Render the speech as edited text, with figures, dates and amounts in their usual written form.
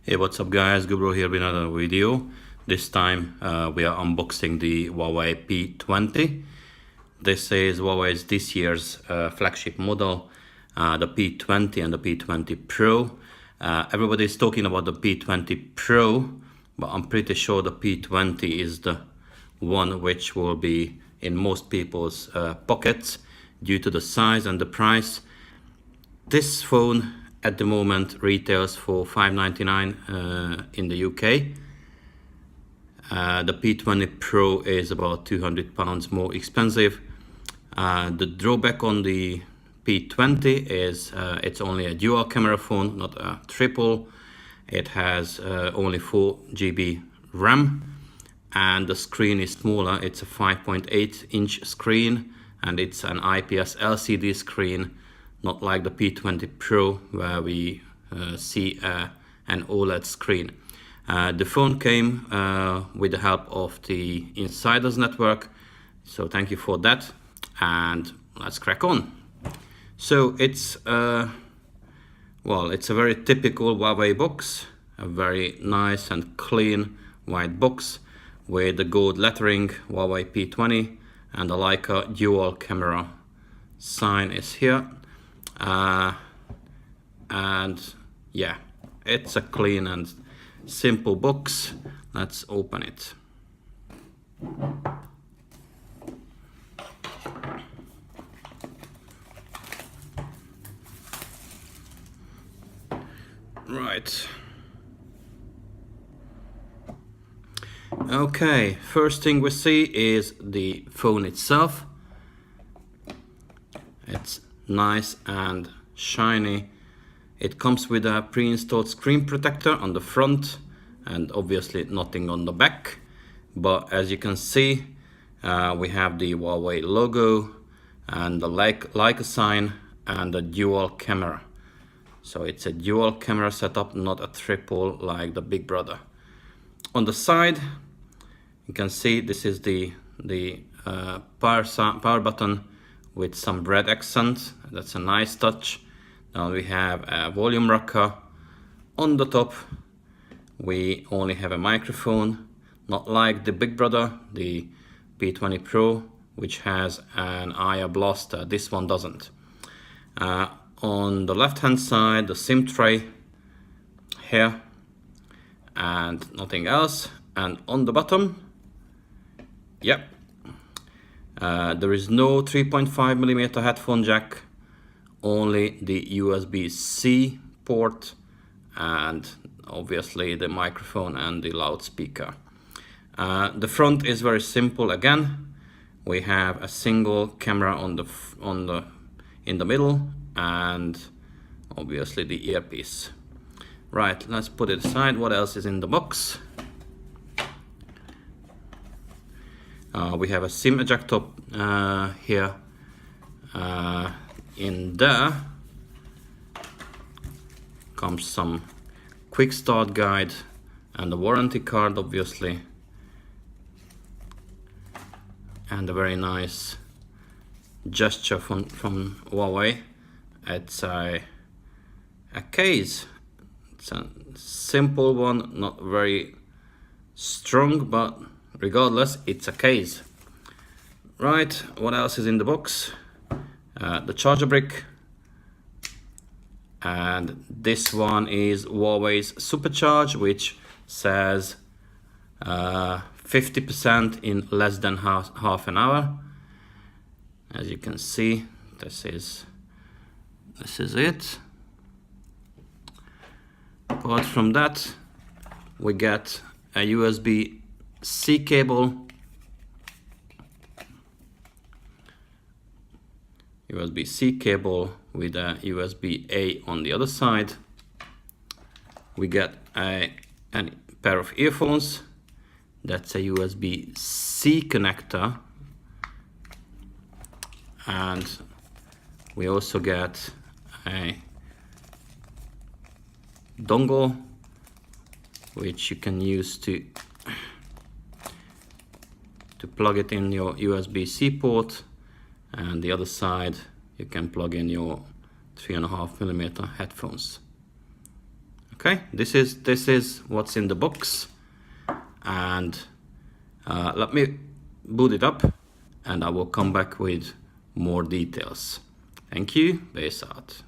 Hey, what's up guys, Gubro here with another video. This time we are unboxing the Huawei P20. This is Huawei's this year's flagship model, the P20 and the P20 Pro. Everybody's talking about the P20 Pro, but I'm pretty sure the P20 is the one which will be in most people's pockets due to the size and the price. This phone at the moment retails for $599 in the UK. The P20 Pro is about £200 more expensive. The drawback on the P20 is it's only a dual camera phone, not a triple. It has only 4 GB RAM and the screen is smaller. It's a 5.8-inch screen and it's an IPS LCD screen, not like the P20 Pro where we see an OLED screen. The phone came with the help of the Insiders Network, so thank you for that, and let's crack on. So it's it's a very typical Huawei box, a very nice and clean white box with the gold lettering Huawei P20 and the Leica dual camera sign is here. And yeah, it's a clean and simple box. Let's open it. Right. Okay, first thing we see is the phone itself. It's nice and shiny. It comes with a pre-installed screen protector on the front and obviously nothing on the back, but as you can see we have the Huawei logo and the Leica sign and the dual camera. So it's a dual camera setup, not a triple like the big brother. On the side you can see this is the power button with some red accent. That's a nice touch. Now we have a volume rocker. On the top we only have a microphone, not like the big brother, the P20 Pro, which has an IR blaster. This one doesn't. On the left hand side, the SIM tray here and nothing else. And on the bottom, yep, there is no 3.5mm headphone jack, only the USB-C port and obviously the microphone and the loudspeaker. The front is very simple again. We have a single camera in the middle and obviously the earpiece. Right, let's put it aside. What else is in the box? We have a SIM ejector here. In there comes some quick start guide and a warranty card, obviously, and a very nice gesture from Huawei. It's a case. It's a simple one, not very strong, but regardless, it's a case. Right, what else is in the box? The charger brick, and this one is Huawei's Supercharge, which says 50% in less than half an hour. As you can see, this is it. Apart from that, we get a USB-C cable, USB-C cable with a USB-A on the other side. We get a pair of earphones. That's a USB-C connector, and we also get a dongle which you can use to plug it in your USB-C port, and the other side you can plug in your 3.5mm headphones. Okay, this is what's in the box, and let me boot it up and I will come back with more details. Thank you, peace out.